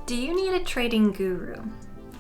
Do you need a trading guru?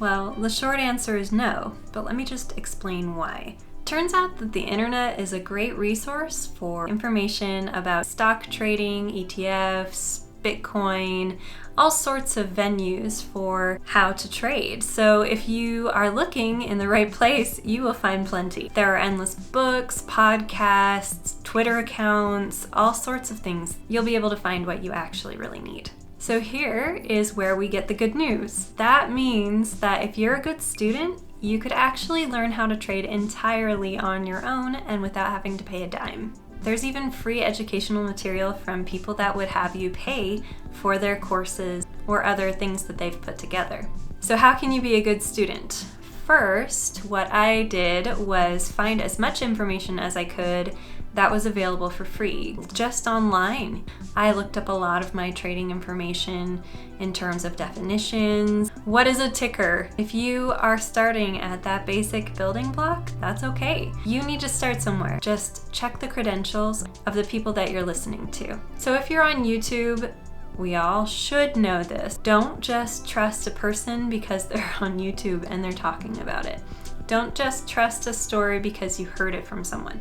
Well, the short answer is no, but let me just explain why. Turns out that the internet is a great resource for information about stock trading, ETFs, Bitcoin, all sorts of venues for how to trade. So if you are looking in the right place, you will find plenty. There are endless books, podcasts, Twitter accounts, all sorts of things. You'll be able to find what you actually really need. So here is where we get the good news. That means that if you're a good student, you could actually learn how to trade entirely on your own and without having to pay a dime. There's even free educational material from people that would have you pay for their courses or other things that they've put together. So how can you be a good student? First, what I did was find as much information as I could that was available for free, just online. I looked up a lot of my trading information in terms of definitions. What is a ticker? If you are starting at that basic building block, that's okay. You need to start somewhere. Just check the credentials of the people that you're listening to. So if you're on YouTube, we all should know this. Don't just trust a person because they're on YouTube and they're talking about it. Don't just trust a story because you heard it from someone.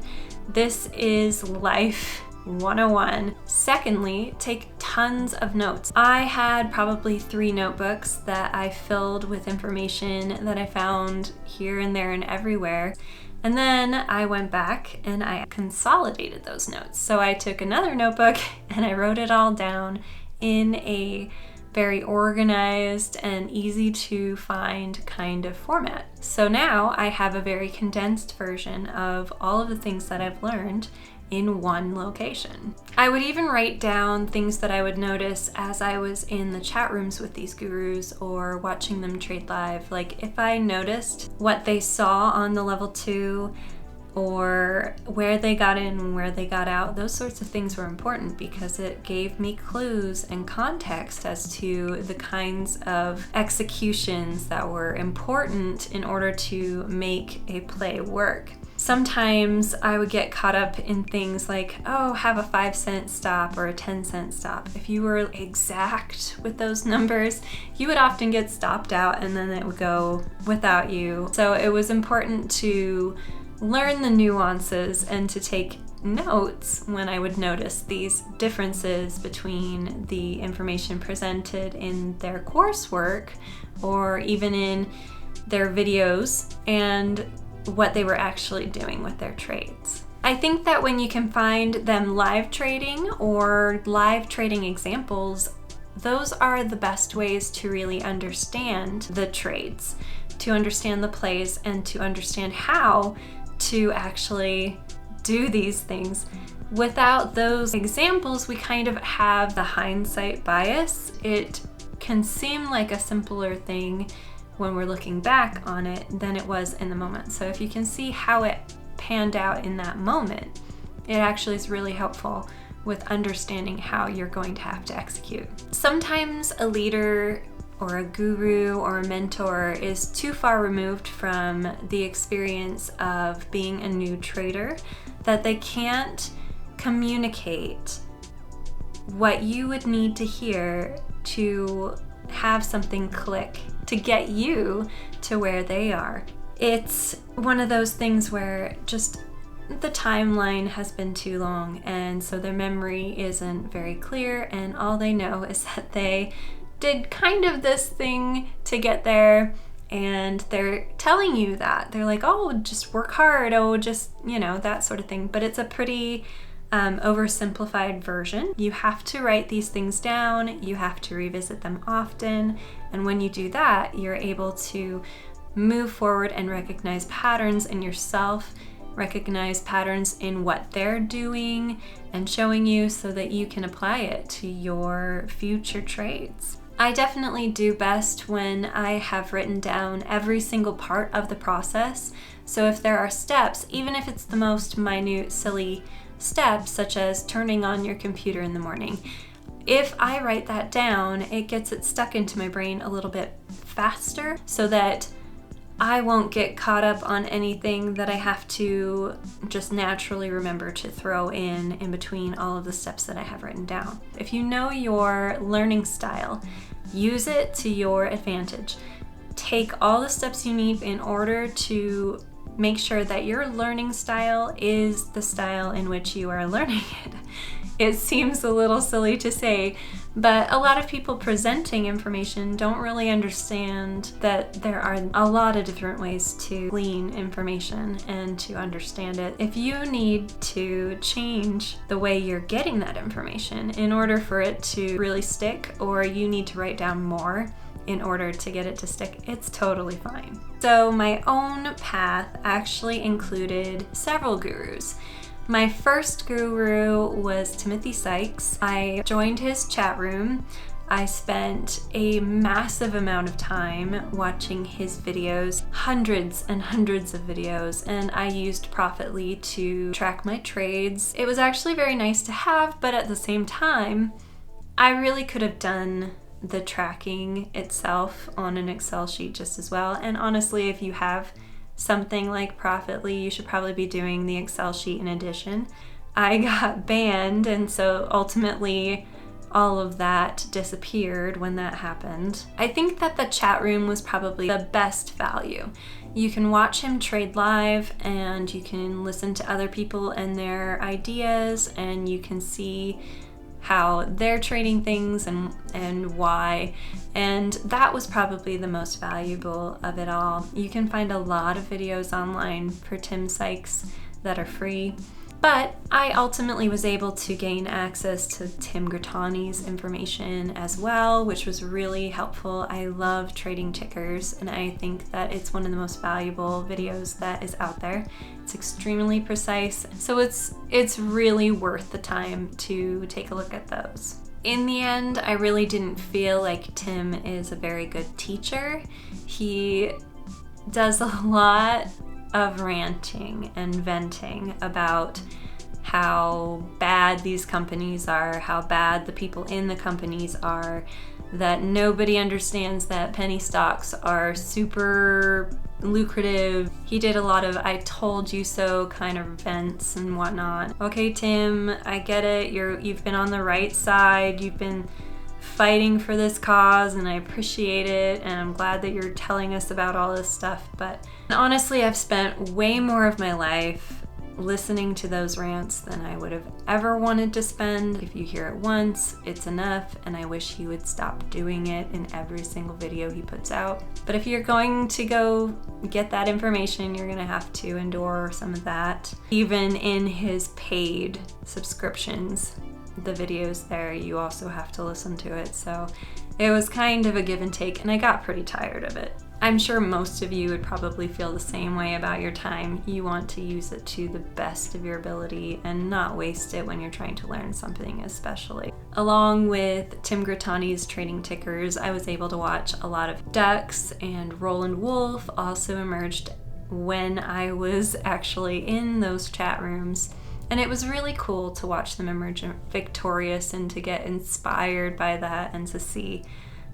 This is life 101. Secondly, take tons of notes. I had probably 3 notebooks that I filled with information that I found here and there and everywhere. And then I went back and I consolidated those notes. So I took another notebook and I wrote it all down in a very organized and easy to find kind of format. So now I have a very condensed version of all of the things that I've learned in one location. I would even write down things that I would notice as I was in the chat rooms with these gurus or watching them trade live. Like if I noticed what they saw on the level 2 or where they got in and where they got out, those sorts of things were important because it gave me clues and context as to the kinds of executions that were important in order to make a play work. Sometimes I would get caught up in things like, oh, have a 5-cent stop or a 10-cent stop. If you were exact with those numbers, you would often get stopped out and then it would go without you. So it was important to learn the nuances and to take notes when I would notice these differences between the information presented in their coursework or even in their videos and what they were actually doing with their trades. I think that when you can find them live trading or live trading examples, those are the best ways to really understand the trades, to understand the plays, and to understand how to actually do these things. Without those examples, we kind of have the hindsight bias. It can seem like a simpler thing when we're looking back on it than it was in the moment. So if you can see how it panned out in that moment, it actually is really helpful with understanding how you're going to have to execute. Sometimes a leader or a guru or a mentor is too far removed from the experience of being a new trader that they can't communicate what you would need to hear to have something click to get you to where they are. It's one of those things where just the timeline has been too long and so their memory isn't very clear and all they know is that they did kind of this thing to get there and they're telling you that. They're like, oh, just work hard, oh, just, that sort of thing. But it's a pretty oversimplified version. You have to write these things down, you have to revisit them often, and when you do that, you're able to move forward and recognize patterns in yourself, recognize patterns in what they're doing and showing you so that you can apply it to your future trades. I definitely do best when I have written down every single part of the process. So if there are steps, even if it's the most minute, silly steps, such as turning on your computer in the morning, if I write that down, it gets it stuck into my brain a little bit faster so that I won't get caught up on anything that I have to just naturally remember to throw in between all of the steps that I have written down. If you know your learning style, use it to your advantage. Take all the steps you need in order to make sure that your learning style is the style in which you are learning it. It seems a little silly to say, but a lot of people presenting information don't really understand that there are a lot of different ways to glean information and to understand it. If you need to change the way you're getting that information in order for it to really stick, or you need to write down more in order to get it to stick, it's totally fine. So my own path actually included several gurus. My first guru was Timothy Sykes. I joined his chat room. I spent a massive amount of time watching his videos, hundreds and hundreds of videos, and I used Profitly to track my trades. It was actually very nice to have, but at the same time, I really could have done the tracking itself on an Excel sheet just as well. And honestly, if you have something like Profitly, you should probably be doing the Excel sheet in addition. I got banned, and so ultimately all of that disappeared when that happened. I think that the chat room was probably the best value. You can watch him trade live, and you can listen to other people and their ideas, and you can see how they're trading things and why, and that was probably the most valuable of it all. You can find a lot of videos online for Tim Sykes that are free, but I ultimately was able to gain access to Tim Grittani's information as well, which was really helpful. I love trading tickers, and I think that it's one of the most valuable videos that is out there. It's extremely precise, so it's really worth the time to take a look at those. In the end, I really didn't feel like Tim is a very good teacher. He does a lot of ranting and venting about how bad these companies are, how bad the people in the companies are, that nobody understands that penny stocks are super lucrative. He did a lot of "I told you so" kind of vents and whatnot. Okay, Tim, I get it. You've been on the right side. You've been fighting for this cause, and I appreciate it, and I'm glad that you're telling us about all this stuff. But honestly, I've spent way more of my life listening to those rants than I would have ever wanted to spend. If you hear it once, it's enough, and I wish he would stop doing it in every single video he puts out. But if you're going to go get that information, you're gonna have to endure some of that. Even in his paid subscriptions, the videos there, you also have to listen to it. So it was kind of a give and take, and I got pretty tired of it. I'm sure most of you would probably feel the same way about your time. You want to use it to the best of your ability and not waste it when you're trying to learn something especially. Along with Tim Grittani's trading tickers, I was able to watch a lot of Ducks, and Roland Wolf also emerged when I was actually in those chat rooms. And it was really cool to watch them emerge victorious and to get inspired by that, and to see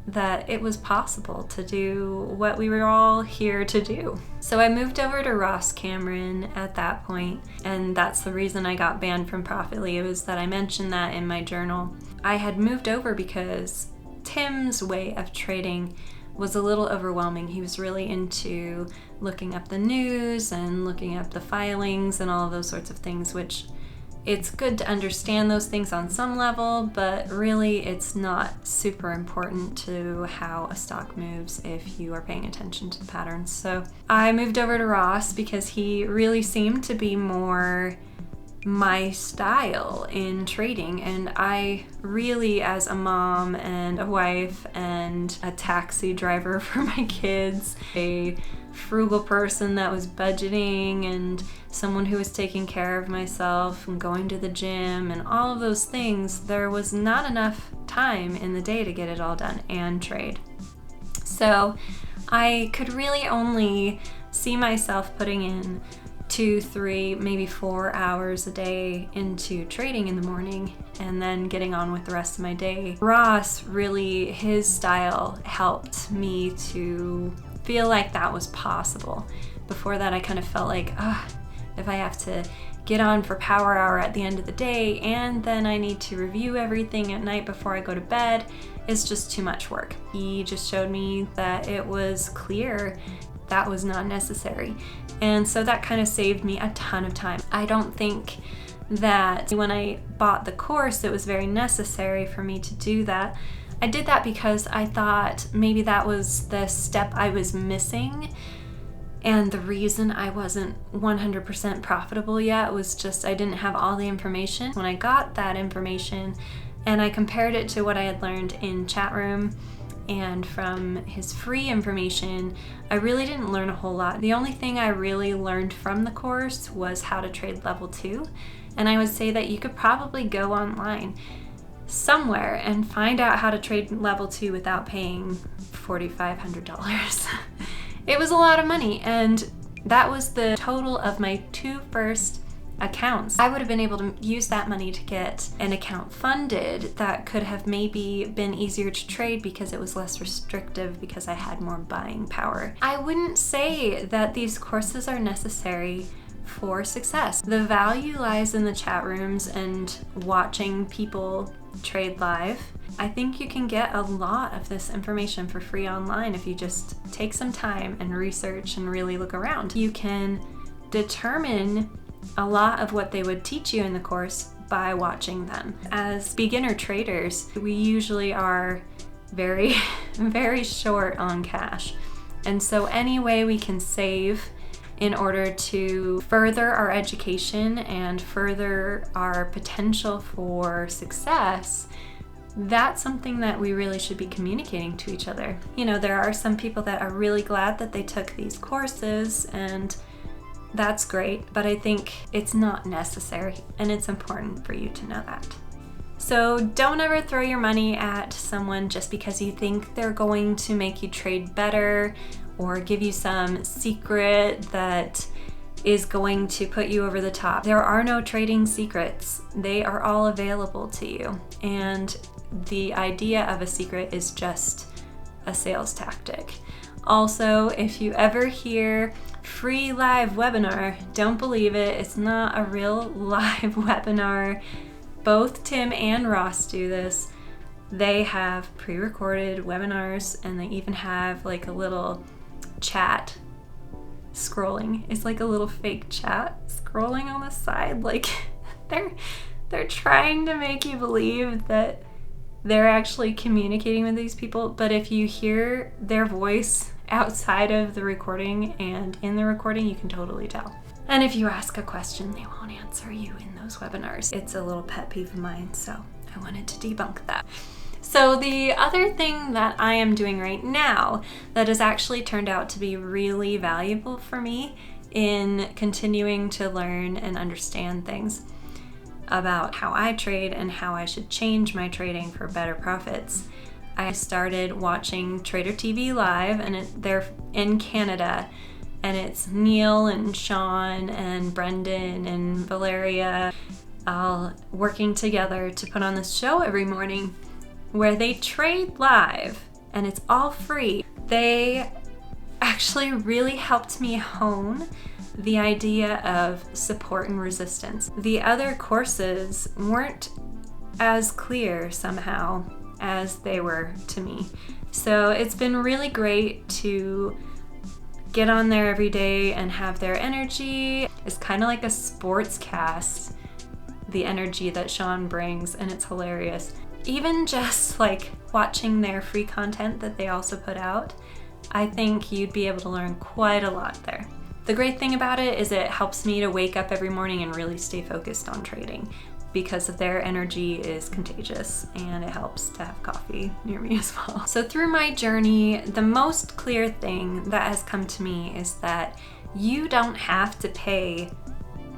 that it was possible to do what we were all here to do. So I moved over to Ross Cameron at that point, and that's the reason I got banned from Profitly. It was that I mentioned that in my journal. I had moved over because Tim's way of trading was a little overwhelming. He was really into looking up the news and looking up the filings and all of those sorts of things, which it's good to understand those things on some level, but really it's not super important to how a stock moves if you are paying attention to the patterns. So I moved over to Ross because he really seemed to be more my style in trading, and I really, as a mom and a wife and a taxi driver for my kids, a frugal person that was budgeting, and someone who was taking care of myself and going to the gym and all of those things, there was not enough time in the day to get it all done and trade. So I could really only see myself putting in 2, 3, maybe 4 hours a day into trading in the morning and then getting on with the rest of my day. Ross really, his style helped me to feel like that was possible. Before that, I kind of felt like, if I have to get on for power hour at the end of the day and then I need to review everything at night before I go to bed, it's just too much work. He just showed me that it was clear that was not necessary. And so that kind of saved me a ton of time. I don't think that when I bought the course, it was very necessary for me to do that. I did that because I thought maybe that was the step I was missing. And the reason I wasn't 100% profitable yet was just I didn't have all the information. When I got that information and I compared it to what I had learned in chat room and from his free information, I really didn't learn a whole lot. The only thing I really learned from the course was how to trade level 2. And I would say that you could probably go online somewhere and find out how to trade level 2 without paying $4,500. It was a lot of money, and that was the total of my 2 first accounts. I would have been able to use that money to get an account funded that could have maybe been easier to trade because it was less restrictive because I had more buying power. I wouldn't say that these courses are necessary for success. The value lies in the chat rooms and watching people trade live. I think you can get a lot of this information for free online if you just take some time and research and really look around. You can determine a lot of what they would teach you in the course by watching them. As beginner traders, we usually are very, very short on cash. And so any way we can save in order to further our education and further our potential for success, that's something that we really should be communicating to each other. You know, there are some people that are really glad that they took these courses, and that's great, but I think it's not necessary, and it's important for you to know that. So don't ever throw your money at someone just because you think they're going to make you trade better or give you some secret that is going to put you over the top. There are no trading secrets. They are all available to you. And the idea of a secret is just a sales tactic. Also, if you ever hear free live webinar, don't believe it. It's not a real live webinar. Both Tim and Ross do this. They have pre-recorded webinars, and they even have like a little chat scrolling. It's like a little fake chat scrolling on the side. Like they're trying to make you believe that they're actually communicating with these people, but if you hear their voice outside of the recording and in the recording, you can totally tell. And if you ask a question, they won't answer you in those webinars. It's a little pet peeve of mine, so I wanted to debunk that. So the other thing that I am doing right now that has actually turned out to be really valuable for me in continuing to learn and understand things about how I trade and how I should change my trading for better profits. I started watching Trader TV live, and they're in Canada, and it's Neil and Sean and Brendan and Valeria all working together to put on this show every morning where they trade live, and it's all free. They actually really helped me hone the idea of support and resistance. The other courses weren't as clear somehow as they were to me. So it's been really great to get on there every day and have their energy. It's kind of like a sports cast, the energy that Sean brings, and it's hilarious. Even just like watching their free content that they also put out, I think you'd be able to learn quite a lot there. The great thing about it is it helps me to wake up every morning and really stay focused on trading because of their energy is contagious, and it helps to have coffee near me as well. So through my journey, the most clear thing that has come to me is that you don't have to pay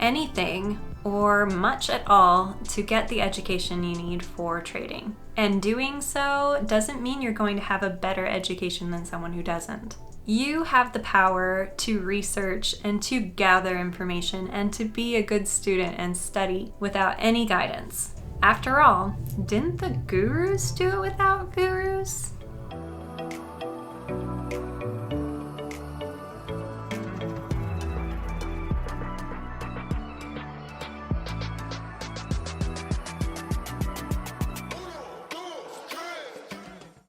anything or much at all to get the education you need for trading. And doing so doesn't mean you're going to have a better education than someone who doesn't. You have the power to research and to gather information and to be a good student and study without any guidance. After all, didn't the gurus do it without gurus?